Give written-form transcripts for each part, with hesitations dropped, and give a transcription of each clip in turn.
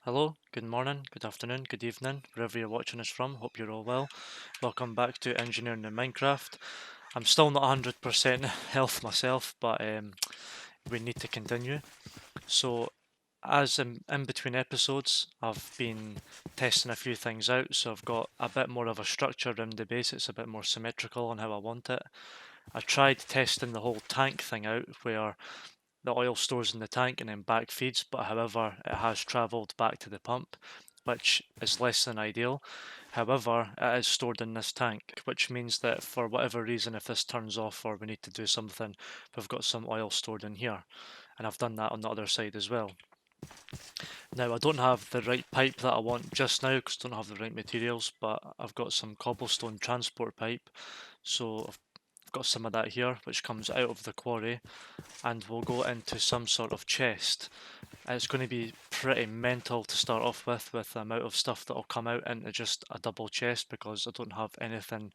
Hello, good morning, good afternoon, good evening, wherever you're watching us from. Hope you're all well. Welcome back to Engineering in Minecraft. I'm still not 100% health myself, but we need to continue. So, as in between episodes, I've been testing a few things out, so I've got a bit more of a structure around the base. It's a bit more symmetrical on how I want it. I tried testing the whole tank thing out, where the oil stores in the tank and then back feeds, but however, it has travelled back to the pump, which is less than ideal. However, it is stored in this tank, which means that for whatever reason, if this turns off or we need to do something, we've got some oil stored in here. And I've done that on the other side as well. Now, I don't have the right pipe that I want just now because I don't have the right materials, but I've got some cobblestone transport pipe. So I've got some of that here, which comes out of the quarry and will go into some sort of chest. It's going to be pretty mental to start off with the amount of stuff that will come out into just a double chest because I don't have anything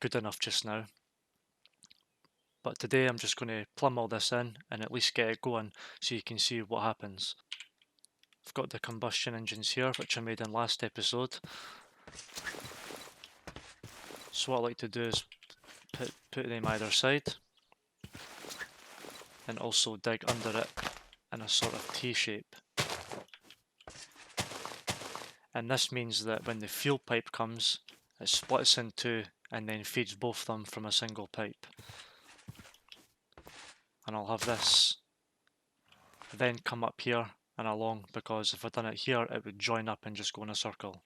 good enough just now. But today I'm just going to plumb all this in and at least get it going so you can see what happens. I've got the combustion engines here, which I made in last episode. So what I like to do is put them either side and also dig under it in a sort of T shape. And this means that when the fuel pipe comes, it splits in two and then feeds both of them from a single pipe. And I'll have this then come up here and along, because if I'd done it here it would join up and just go in a circle.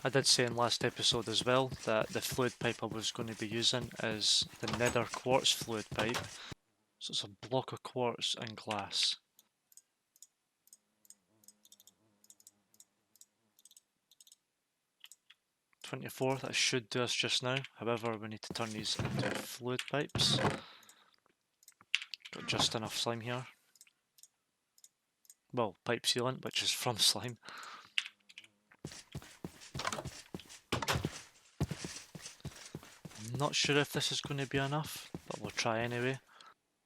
I did say in last episode as well that the fluid pipe I was going to be using is the nether quartz fluid pipe. So it's a block of quartz and glass. .24, that should do us just now. However, we need to turn these into fluid pipes. Got just enough slime here. Well, pipe sealant, which is from slime. I'm not sure if this is going to be enough, but we'll try anyway.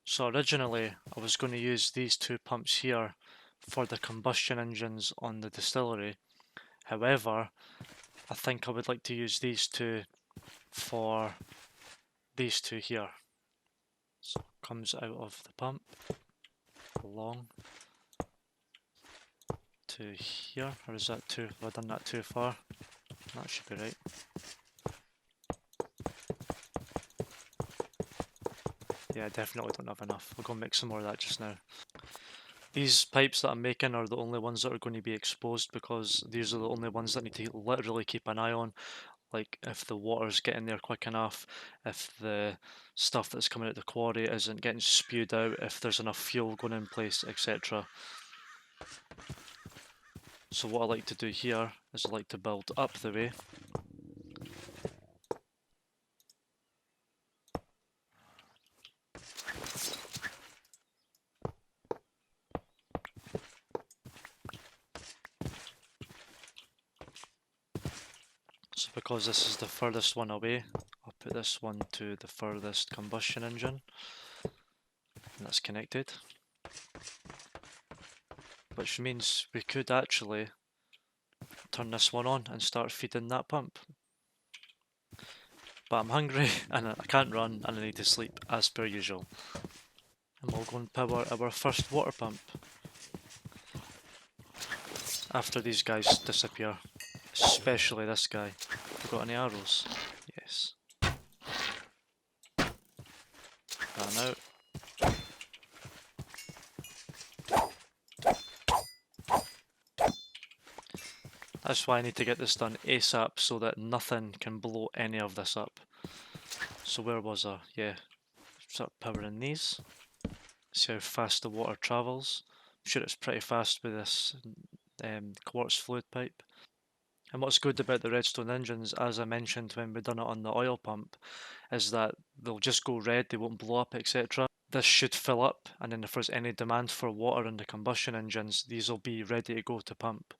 So originally, I was going to use these two pumps here for the combustion engines on the distillery. However, I think I would like to use these two for these two here. So it comes out of the pump, along to here, or is that too, have I done that too far? That should be right. Yeah, I definitely don't have enough. We'll go make some more of that just now. These pipes that I'm making are the only ones that are going to be exposed because these are the only ones that need to literally keep an eye on. Like if the water's getting there quick enough, if the stuff that's coming out of the quarry isn't getting spewed out, if there's enough fuel going in place, etc. So what I like to do here is I like to build up the way. So because this is the furthest one away, I'll put this one to the furthest combustion engine. And that's connected. Which means we could actually turn this one on and start feeding that pump. But I'm hungry and I can't run and I need to sleep as per usual. And we'll go and power our first water pump. After these guys disappear. Especially this guy. Have we got any arrows? Yes. Ran out. That's why I need to get this done ASAP so that nothing can blow any of this up. So where was I? Yeah. Start powering these. See how fast the water travels. I'm sure it's pretty fast with this quartz fluid pipe. And what's good about the redstone engines, as I mentioned when we done it on the oil pump, is that they'll just go red, they won't blow up, etc. This should fill up, and then if there's any demand for water in the combustion engines, these will be ready to go to pump.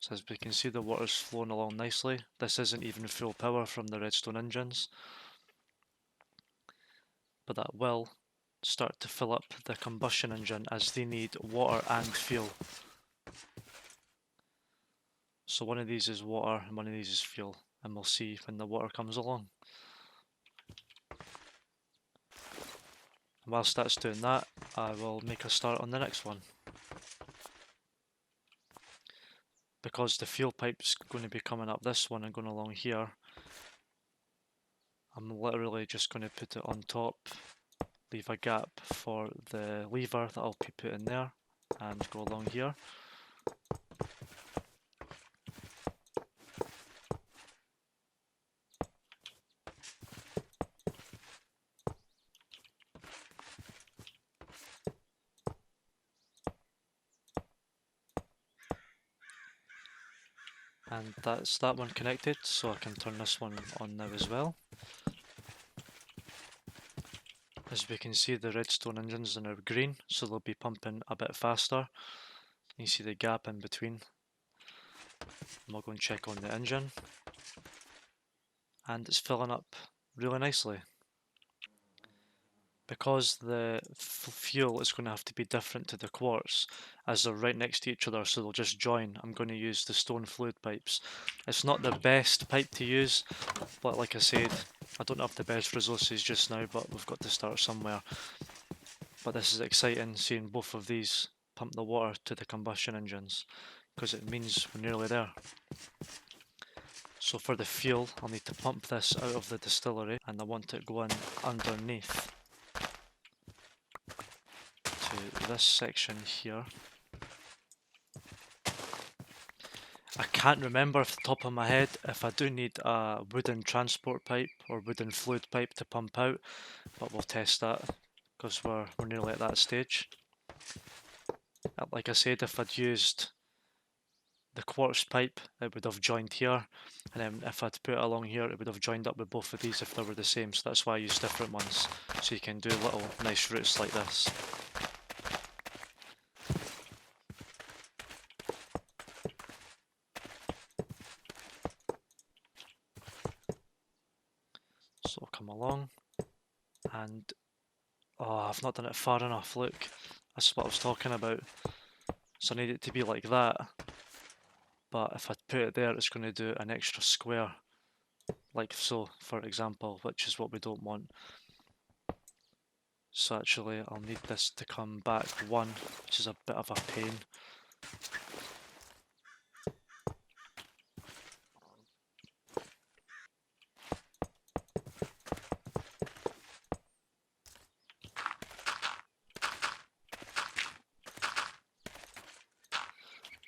So as we can see, the water's flowing along nicely. This isn't even full power from the redstone engines, but that will start to fill up the combustion engine as they need water and fuel. So one of these is water and one of these is fuel, and we'll see when the water comes along. And whilst that's doing that, I will make a start on the next one. Because the fuel pipe's going to be coming up this one and going along here, I'm literally just going to put it on top, leave a gap for the lever that I'll be putting there, and go along here. And that's that one connected, so I can turn this one on now as well. As we can see, the redstone engines are now green, so they'll be pumping a bit faster. You see the gap in between. I'm going to check on the engine, and it's filling up really nicely. Because the fuel is going to have to be different to the quartz, as they're right next to each other, so they'll just join. I'm going to use the stone fluid pipes. It's not the best pipe to use, but like I said, I don't have the best resources just now, but we've got to start somewhere. But this is exciting, seeing both of these pump the water to the combustion engines, because it means we're nearly there. So for the fuel, I'll need to pump this out of the distillery, and I want it going underneath to this section here. I can't remember off the top of my head if I do need a wooden transport pipe or wooden fluid pipe to pump out, but we'll test that because we're nearly at that stage. Like I said, if I'd used the quartz pipe, it would have joined here, and then if I'd put it along here, it would have joined up with both of these if they were the same, so that's why I use different ones, so you can do little nice routes like this. So I'll come along, and oh, I've not done it far enough, look, that's what I was talking about. So I need it to be like that, but if I put it there, it's going to do an extra square, like so, for example, which is what we don't want. So actually, I'll need this to come back one, which is a bit of a pain.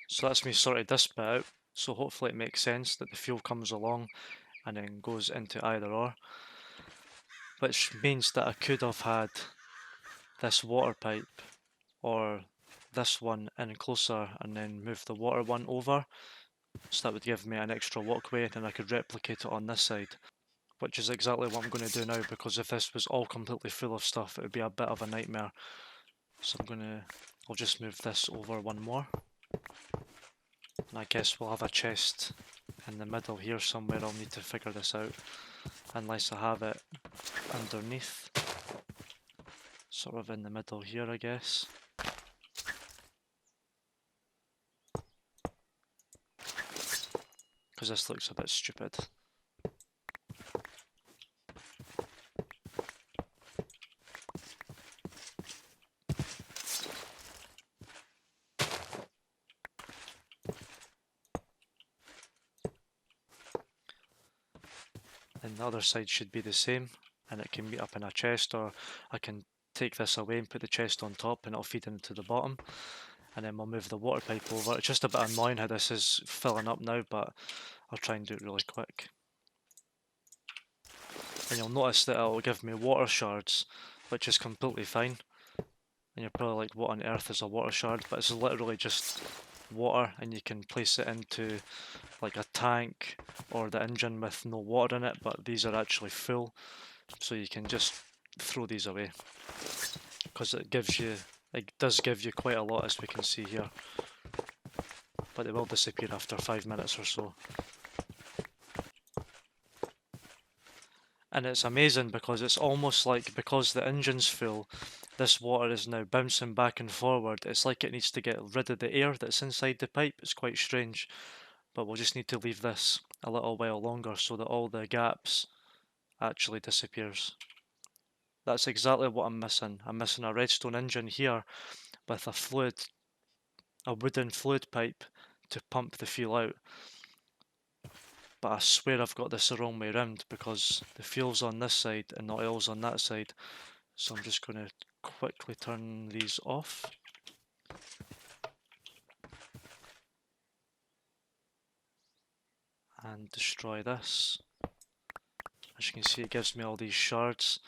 So that's me sorted this bit out, so hopefully it makes sense that the fuel comes along and then goes into either or. Which means that I could have had this water pipe or this one in closer and then move the water one over, so that would give me an extra walkway and I could replicate it on this side. Which is exactly what I'm going to do now, because if this was all completely full of stuff, it would be a bit of a nightmare. So I'll just move this over one more. And I guess we'll have a chest in the middle here somewhere. I'll need to figure this out, unless I have it underneath. Sort of in the middle here, I guess. Because this looks a bit stupid. And the other side should be the same, and it can meet up in a chest, or I can take this away and put the chest on top and it'll feed into the bottom. And then we'll move the water pipe over. It's just a bit annoying how this is filling up now, but I'll try and do it really quick. And you'll notice that it'll give me water shards, which is completely fine. And you're probably like, what on earth is a water shard? But it's literally just water, and you can place it into like a tank or the engine with no water in it, but these are actually full, so you can just throw these away, because it does give you quite a lot, as we can see here, but they will disappear after 5 minutes or so. And it's amazing because it's almost like, because the engine's full, this water is now bouncing back and forward. It's like it needs to get rid of the air that's inside the pipe. It's quite strange, but we'll just need to leave this a little while longer so that all the gaps actually disappears. That's exactly what I'm missing. I'm missing a redstone engine here with a wooden fluid pipe to pump the fuel out. But I swear I've got this the wrong way around because the fuel's on this side and the oil's on that side. So I'm just going to quickly turn these off. And destroy this. As you can see, it gives me all these shards.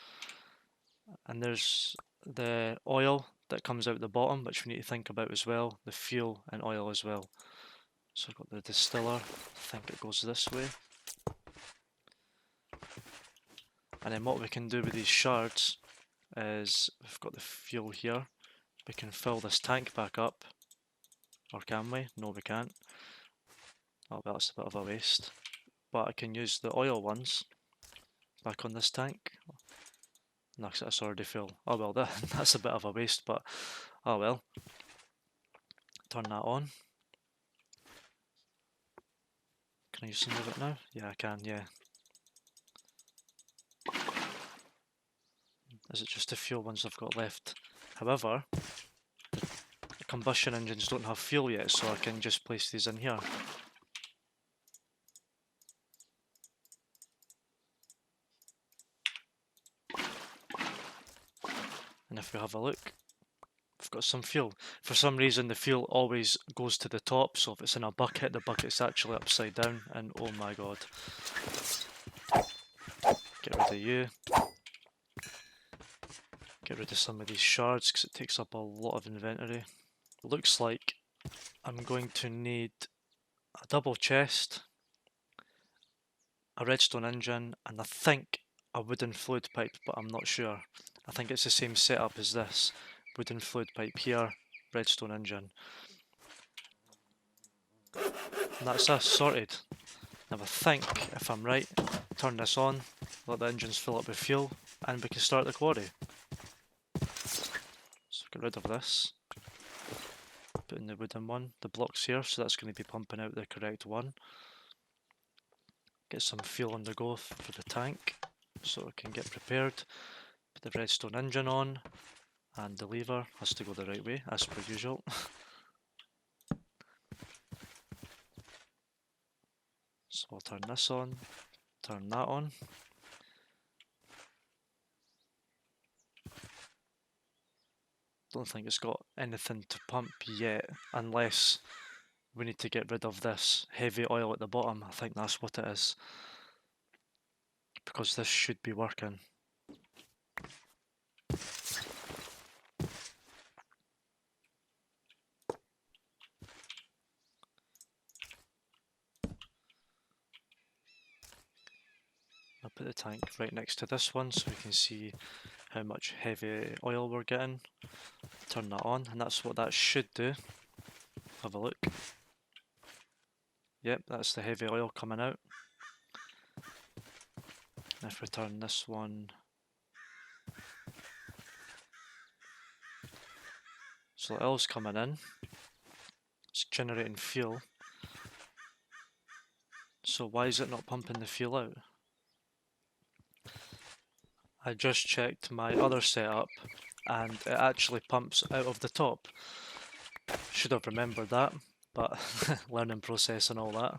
And there's the oil that comes out the bottom, which we need to think about as well. The fuel and oil as well. So I've got the distiller. I think it goes this way. And then what we can do with these shards is, we've got the fuel here. We can fill this tank back up. Or can we? No, we can't. Oh, well, that's a bit of a waste. But I can use the oil ones back on this tank. No, that's already full. Oh well, that's a bit of a waste, but oh well. Turn that on. Can I use some of it now? Yeah, I can, yeah. Is it just the fuel ones I've got left? However, the combustion engines don't have fuel yet, so I can just place these in here. And if we have a look, we've got some fuel. For some reason the fuel always goes to the top, so if it's in a bucket, the bucket's actually upside down, and oh my god. Get rid of you. Get rid of some of these shards because it takes up a lot of inventory. Looks like I'm going to need a double chest, a redstone engine, and I think a wooden fluid pipe, but I'm not sure. I think it's the same setup as this. Wooden fluid pipe here, redstone engine. And that's us sorted. Now I think, if I'm right, turn this on, let the engines fill up with fuel, and we can start the quarry. So get rid of this. Put in the wooden one, the blocks here, so that's going to be pumping out the correct one. Get some fuel on the go for the tank, so it can get prepared. Put the redstone engine on, and the lever has to go the right way, as per usual. So I'll turn this on, turn that on. Don't think it's got anything to pump yet, unless we need to get rid of this heavy oil at the bottom. I think that's what it is, because this should be working. I'll put the tank right next to this one so we can see how much heavy oil we're getting. Turn that on, and that's what that should do. Have a look. Yep, that's the heavy oil coming out. And if we turn this one, so the oil's coming in, it's generating fuel. So why is it not pumping the fuel out? I just checked my other setup and it actually pumps out of the top. Should have remembered that, but learning process and all that.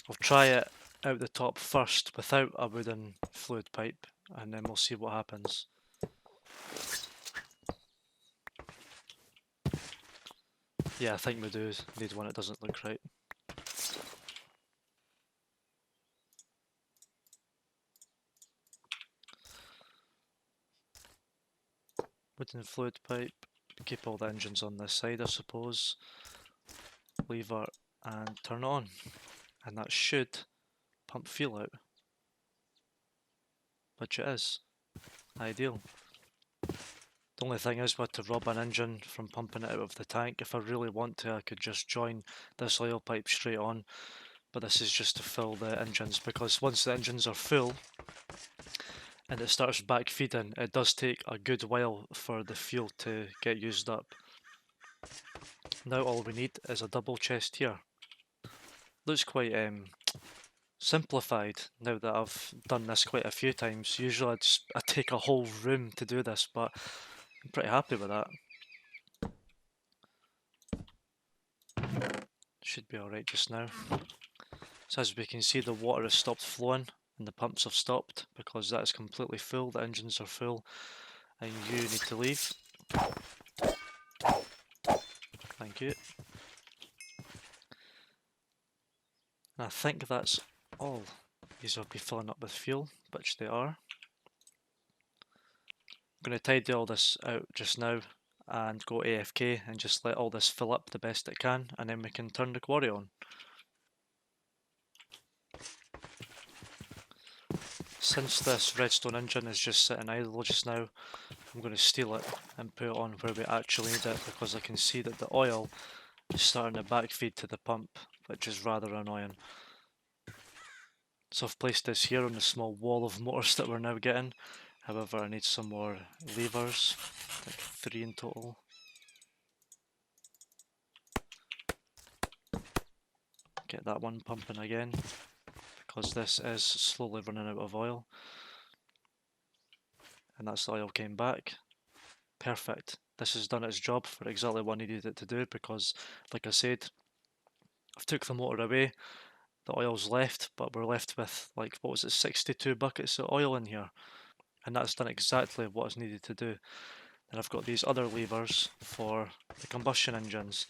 I'll try it out the top first without a wooden fluid pipe, and then we'll see what happens. Yeah, I think we do need one, it doesn't look right. Wooden fluid pipe, keep all the engines on this side I suppose. Lever and turn it on, and that should pump fuel out. Which it is. Ideal. The only thing is we had to rob an engine from pumping it out of the tank. If I really want to, I could just join this oil pipe straight on, but this is just to fill the engines, because once the engines are full and it starts back feeding, it does take a good while for the fuel to get used up. Now all we need is a double chest here. Looks quite simplified now that I've done this quite a few times. Usually I take a whole room to do this, but I'm pretty happy with that. Should be alright just now. So as we can see, the water has stopped flowing and the pumps have stopped because that is completely full, the engines are full, and you need to leave. Thank you. And I think that's all. These will be filling up with fuel, which they are. I'm going to tidy all this out just now and go AFK and just let all this fill up the best it can, and then we can turn the quarry on. Since this redstone engine is just sitting idle just now, I'm going to steal it and put it on where we actually need it, because I can see that the oil is starting to backfeed to the pump, which is rather annoying. So I've placed this here on the small wall of motors that we're now getting. However, I need some more levers, like 3 in total. Get that one pumping again, because this is slowly running out of oil. And that's the oil came back. Perfect. This has done its job for exactly what I needed it to do, because like I said, I've took the motor away, the oil's left, but we're left with, like, what was it, 62 buckets of oil in here. And that's done exactly what it's needed to do. And I've got these other levers for the combustion engines.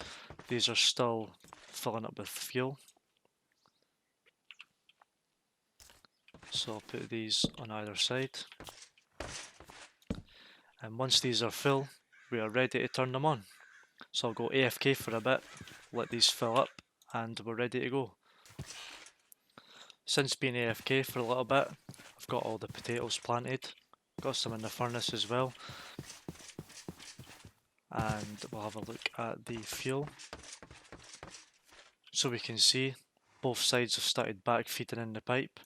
These are still filling up with fuel. So I'll put these on either side. And once these are full, we are ready to turn them on. So I'll go AFK for a bit, let these fill up, and we're ready to go. Since being AFK for a little bit, I've got all the potatoes planted, got some in the furnace as well, and we'll have a look at the fuel. So we can see both sides have started backfeeding in the pipe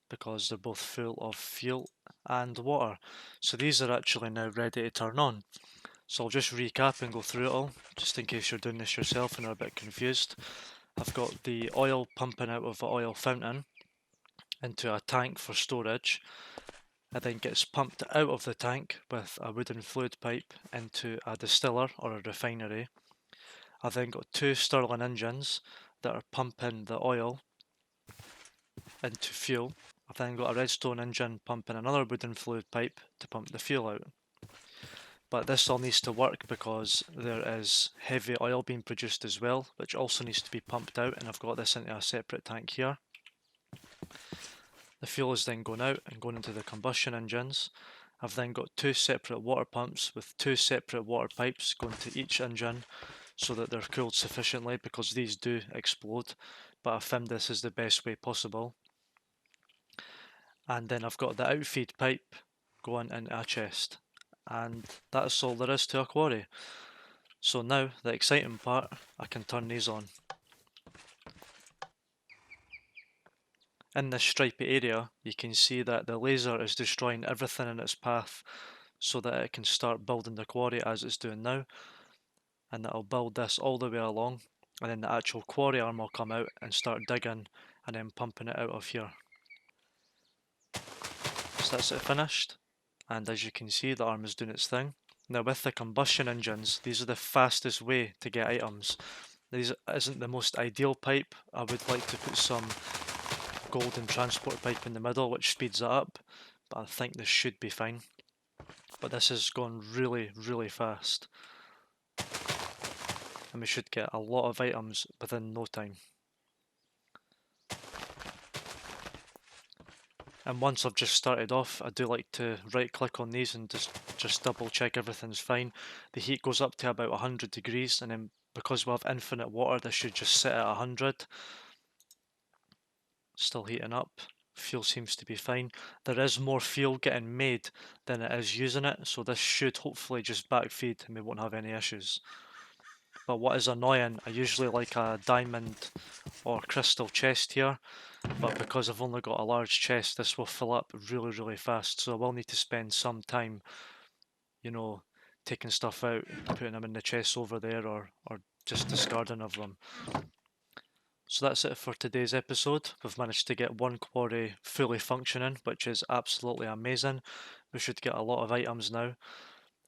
because they're both full of fuel and water. So these are actually now ready to turn on. So I'll just recap and go through it all, just in case you're doing this yourself and are a bit confused. I've got the oil pumping out of the oil fountain into a tank for storage. It then gets pumped out of the tank with a wooden fluid pipe into a distiller or a refinery. I've then got 2 Stirling engines that are pumping the oil into fuel. I've then got a redstone engine pumping another wooden fluid pipe to pump the fuel out. But this all needs to work because there is heavy oil being produced as well, which also needs to be pumped out, and I've got this into a separate tank here. The fuel is then going out and going into the combustion engines. I've then got 2 separate water pumps with 2 separate water pipes going to each engine so that they're cooled sufficiently, because these do explode, but I found this is the best way possible. And then I've got the outfeed pipe going into a chest, and that's all there is to a quarry. So now, the exciting part, I can turn these on. In this stripy area, you can see that the laser is destroying everything in its path so that it can start building the quarry as it's doing now. And it'll build this all the way along, and then the actual quarry arm will come out and start digging and then pumping it out of here. So that's it finished, and as you can see, the arm is doing its thing. Now with the combustion engines, these are the fastest way to get items. These isn't the most ideal pipe. I would like to put some golden transport pipe in the middle, which speeds it up, but I think this should be fine. But this is going really, really fast, and we should get a lot of items within no time. And once I've just started off, I do like to right click on these and just double check everything's fine. The heat goes up to about 100 degrees, and then because we have infinite water, this should just sit at 100. Still heating up. Fuel seems to be fine. There is more fuel getting made than it is using it, so this should hopefully just backfeed and we won't have any issues. But what is annoying, I usually like a diamond or crystal chest here, but because I've only got a large chest, this will fill up really, really fast, so I will need to spend some time, you know, taking stuff out, putting them in the chest over there, or just discarding of them. So that's it for today's episode. We've managed to get one quarry fully functioning, which is absolutely amazing. We should get a lot of items now,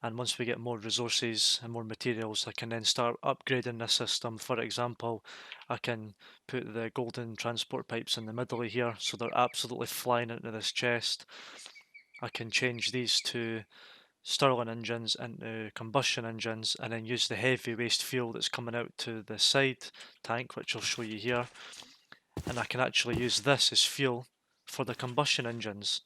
and once we get more resources and more materials, I can then start upgrading this system. For example, I can put the golden transport pipes in the middle of here, so they're absolutely flying into this chest. I can change these to Stirling engines into combustion engines, and then use the heavy waste fuel that's coming out to the side tank, which I'll show you here, and I can actually use this as fuel for the combustion engines.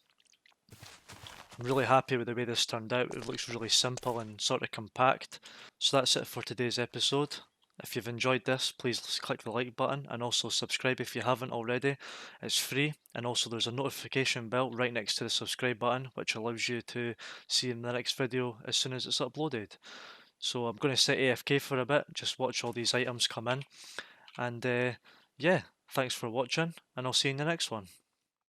I'm really happy with the way this turned out. It looks really simple and sort of compact. So that's it for today's episode. If you've enjoyed this, please click the like button and also subscribe if you haven't already. It's free, and also there's a notification bell right next to the subscribe button, which allows you to see in the next video as soon as it's uploaded. So I'm going to sit AFK for a bit, just watch all these items come in, and yeah, thanks for watching, and I'll see you in the next one.